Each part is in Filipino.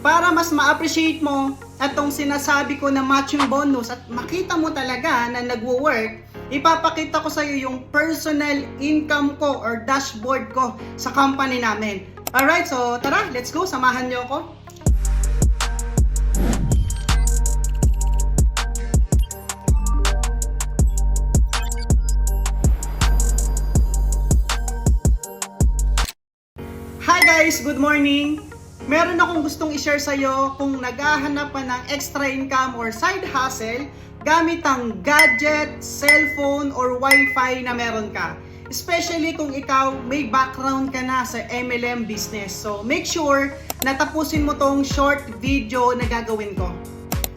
para mas ma-appreciate mo atong sinasabi ko na matching bonus at makita mo talaga na nagwo-work, ipapakita ko sa iyo yung personal income ko or dashboard ko sa company namin. Alright, so tara, let's go, samahan niyo ako. Hi guys, good morning! Meron akong gustong i-share sa iyo kung naghahanap pa ng extra income or side hustle gamit ang gadget, cellphone, or wifi na meron ka. Especially kung ikaw may background ka na sa MLM business. So make sure na tapusin mo tong short video na gagawin ko.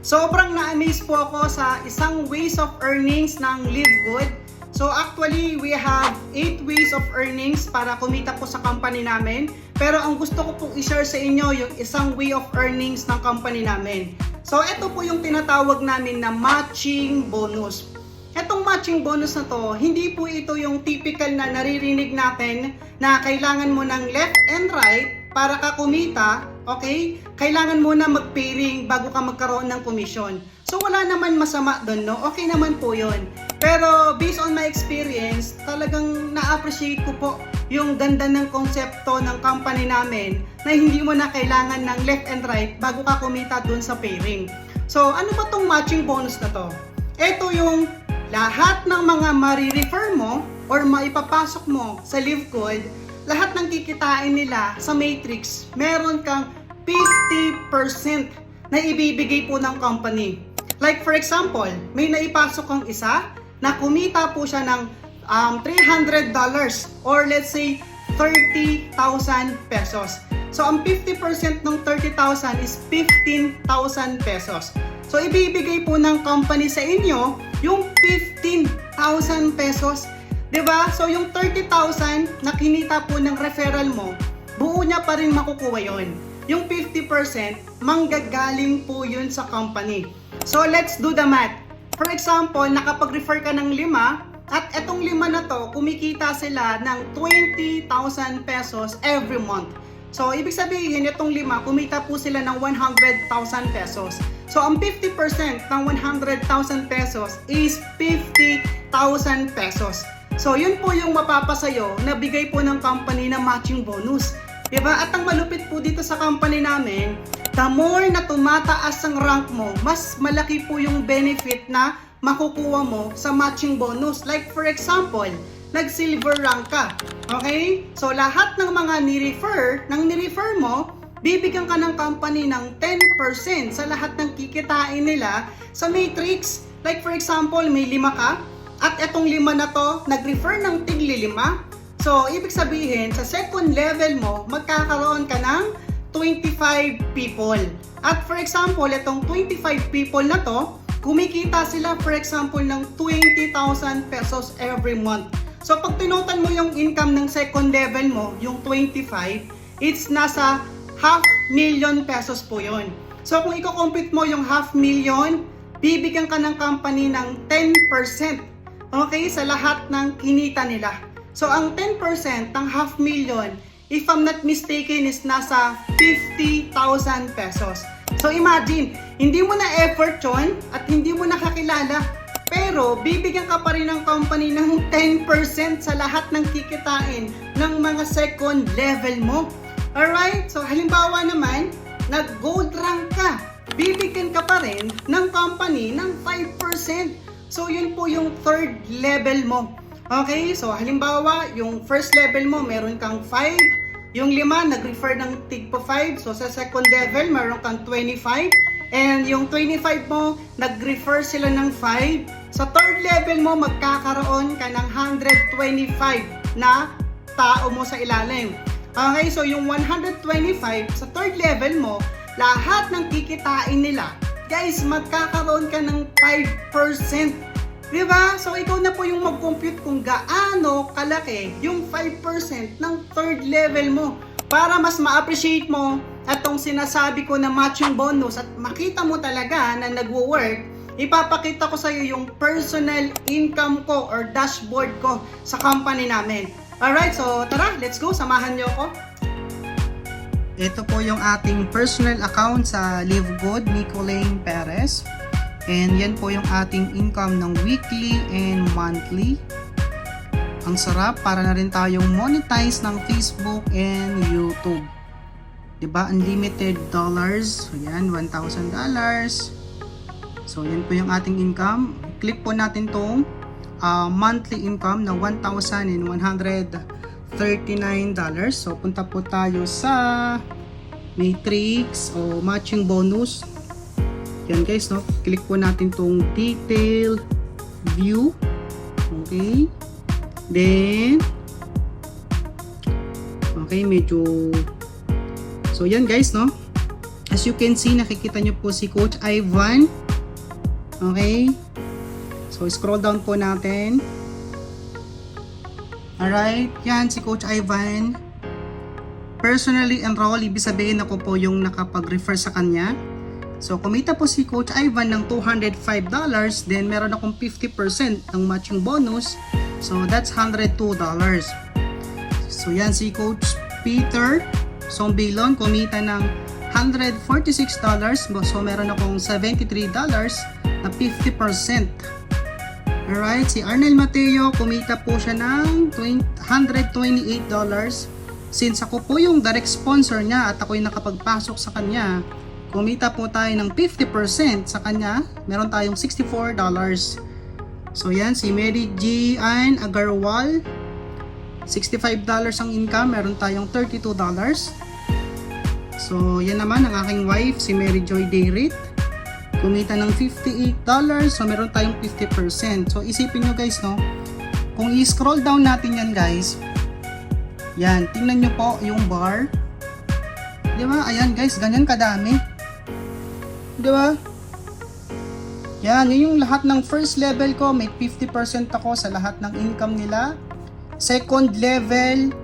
Sobrang na-amaze po ako sa isang ways of earnings ng Live Good. So actually, we have 8 ways of earnings para kumita po sa company namin. Pero ang gusto ko pong i-share sa inyo yung isang way of earnings ng company namin. So ito po yung tinatawag namin na matching bonus. Itong matching bonus na to, hindi po ito yung typical na naririnig natin na kailangan mo ng left and right para ka kumita, okay? Kailangan mo na mag-pairing bago ka magkaroon ng commission. So wala naman masama doon, no? Okay naman po yun. Pero based on my experience, talagang na-appreciate ko po yung ganda ng konsepto ng company namin na hindi mo na kailangan ng left and right bago ka kumita doon sa pairing. So ano ba tong matching bonus na to? Ito yung lahat ng mga marirefer mo or maipapasok mo sa Live Good, lahat ng kikitain nila sa matrix, meron kang 50% na ibibigay po ng company. Like for example, may naipasok kang isa na kumita po siya ng $300 or let's say 30,000 pesos. So ang 50% ng 30,000 is 15,000 pesos. So ibibigay po ng company sa inyo yung 15,000 pesos. 'Di ba? So yung 30,000 na kinita po ng referral mo, buo niya pa rin makukuha 'yon. Yung 50% manggagaling po 'yun sa company. So let's do the math. For example, nakapag-refer ka ng 5 at etong 5 na to, kumikita sila ng 20,000 pesos every month. So ibig sabihin, itong 5, kumita po sila ng 100,000 pesos. So ang 50% ng 100,000 pesos is 50,000 pesos. So yun po yung mapapasayo na bigay po ng company na matching bonus. Diba? At ang malupit po dito sa company namin, the more na tumataas ang rank mo, mas malaki po yung benefit na makukuha mo sa matching bonus. Like for example, nag-silver rank ka. Okay? So lahat ng mga ni-refer mo, bibigyan ka ng company ng 10% sa lahat ng kikitain nila sa matrix. Like for example, may 5 ka, at etong 5 na to, nag-refer ng tigli 5. So, ibig sabihin, sa second level mo, magkakaroon ka ng 25 people. At for example, itong 25 people na to, kumikita sila for example ng 20,000 pesos every month. So, pag tinotal mo yung income ng second level mo, yung 25, it's nasa 500,000 pesos po yun. So, kung i-compute mo yung 500,000, bibigyan ka ng company ng 10%, okay, sa lahat ng kinita nila. So, ang 10% ng 500,000, if I'm not mistaken, is nasa 50,000 pesos. So, imagine, hindi mo na effort yun at hindi mo nakakilala, pero bibigyan ka pa rin ng company ng 10% sa lahat ng kikitain ng mga second level mo. Alright? So, halimbawa naman, nag-gold rank ka, bibigyan ka pa rin ng company ng 5%. So, yun po yung third level mo. Okay, so halimbawa, yung first level mo, meron kang 5. Yung 5, nag-refer ng tig po 5. So sa second level, meron kang 25. And yung 25 mo, nag-refer sila ng 5. Sa third level mo, magkakaroon ka ng 125 na tao mo sa ilalim. Okay, so yung 125, sa third level mo, lahat ng kikitain nila, guys, magkakaroon ka ng 5%. Diba? So, ikaw na po yung mag-compute kung gaano kalaki yung 5% ng third level mo para mas ma-appreciate mo atong sinasabi ko na matching bonus at makita mo talaga na nagwo-work. Ipapakita ko sa iyo yung personal income ko or dashboard ko sa company namin. Alright, so tara, let's go. Samahan niyo ako. Ito po yung ating personal account sa LiveGood, Nico Lane Perez. And yan po yung ating income ng weekly and monthly. Ang sarap, para na rin tayong monetize ng Facebook and YouTube. Diba? Unlimited dollars. So yan, $1,000. So yan po yung ating income. Click po natin tong monthly income na $1,139. So punta po tayo sa matrix o matching bonus. Yan guys, no? Click po natin tong detail view. Okay. Then okay, medyo so yan guys, no? As you can see, nakikita nyo po si Coach Ivan. Okay. So scroll down po natin. Alright, yan si Coach Ivan. Personally enroll, ibig sabihin ako po yung nakapag-refer sa kanya. So kumita po si Coach Ivan ng $205, then meron akong 50% ng matching bonus. So that's $102. So yan si Coach Peter Sombilon, kumita ng $146. So meron akong $73 na 50%. Alright, si Arnel Mateo, kumita po siya ng $128. Since ako po yung direct sponsor niya at ako yung nakapagpasok sa kanya, kumita po tayo ng 50% sa kanya. Meron tayong $64. So yan, si Mary G. Ann Agarwal, $65 ang income, meron tayong $32. So yan naman ang aking wife, si Mary Joy Dayrit, kumita ng $58. So meron tayong 50%. So isipin nyo guys, no, kung i-scroll down natin yan guys, yan, tingnan nyo po yung bar, di ba? Ayan guys, ganyan kadami, di ba? Yan, yun yung lahat ng first level ko, may 50% ako sa lahat ng income nila. Second level,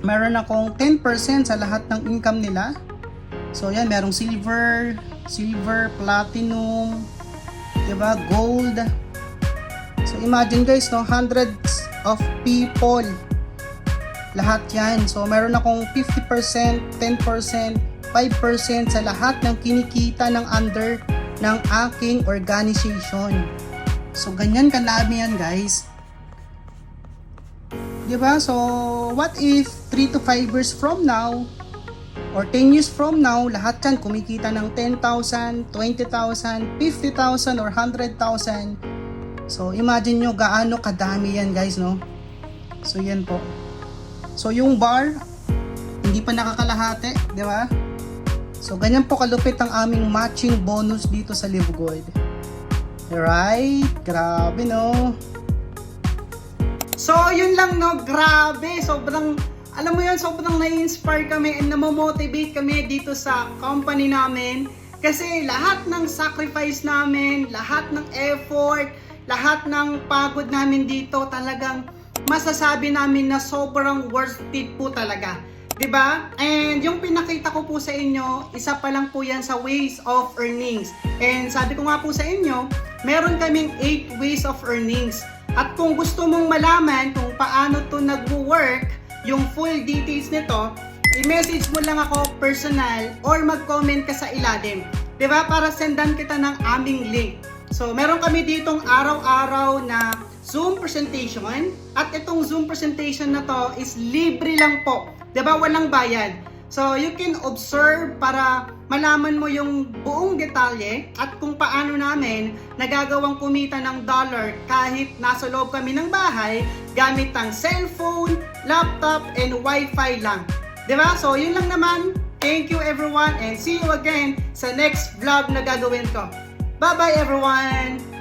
meron akong 10% sa lahat ng income nila. So yan, merong silver, platinum, diba, gold. So imagine guys, no, hundreds of people, lahat yan. So meron akong 50%, 10%, 5% sa lahat ng kinikita ng under ng aking organization. So ganyan kadami yan guys, diba? So what if 3 to 5 years from now or 10 years from now, lahat yan kumikita ng 10,000, 20,000, 50,000 or 100,000. So imagine nyo gaano kadami yan guys, no? So yan po. So yung bar, hindi pa nakakalahati, di ba? So ganyan po kalupit ang aming matching bonus dito sa LiveGood. Alright, grabe no? So yun lang no, grabe, sobrang alam mo yun, sobrang na-inspire kami and na-motivate kami dito sa company namin. Kasi lahat ng sacrifice namin, lahat ng effort, lahat ng pagod namin dito, talagang masasabi namin na sobrang worth it po talaga. Diba? And yung pinakita ko po sa inyo, isa pa lang po yan sa ways of earnings. And sabi ko nga po sa inyo, meron kaming 8 ways of earnings. At kung gusto mong malaman kung paano to nagwo-work, yung full details nito, i-message mo lang ako personal or mag-comment ka sa ilalim. Diba? Para sendan kita ng aming link. So, meron kami ditong araw-araw na Zoom presentation. At itong Zoom presentation na to is libre lang po. Diba? Walang bayad. So, you can observe para malaman mo yung buong detalye at kung paano namin nagagawang kumita ng dollar kahit nasa loob kami ng bahay gamit ang cellphone, laptop, and wifi lang. Diba? So, yun lang naman. Thank you everyone and see you again sa next vlog na gagawin ko. Bye-bye everyone!